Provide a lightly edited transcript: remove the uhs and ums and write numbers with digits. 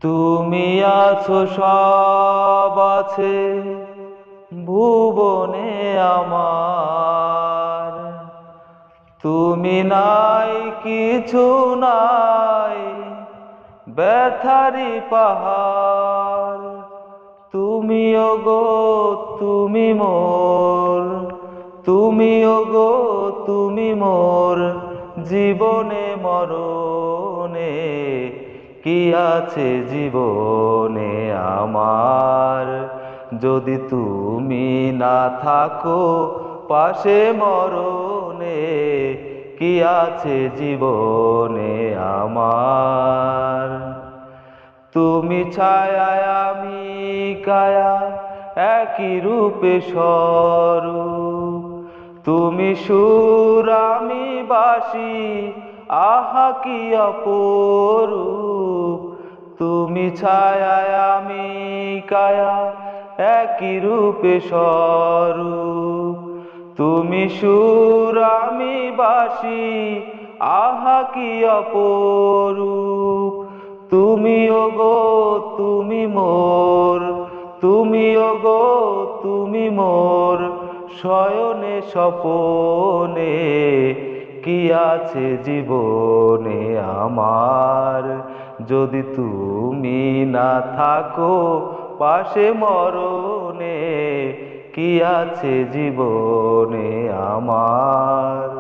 তুমি আছো, সব আছে ভুবনে আমার। তুমি নাই, কিছু নাই, ব্যথারি পাহাড়। তুমি ওগো, তুমি মোর, তুমি ওগো, তুমি মোর জীবনে মরণে। কি আছে জীবনে আমার, যদি তুমি না থাকো পাশে মরণে। কি আছে জীবনে আমার। তুমি ছায়ায় আমি কায়া, একই রূপে স্বরূপ। তুমি সুর আমি বাঁশি, আহা কি অপরূপ। তুমি ছায়ায় আমি কায়া, একই রূপে স্বরূপ। তুমি সুর আমি বাঁশি, আহা কি অপরূপ। তুমি ওগো, তুমি মোর, তুমি ওগো, তুমি মোর শয়নে স্বপনে। কি আছে জীবনে আমার, যদি তুমি না থাকো পাশে মরণে। কি আছে জীবনে আমার।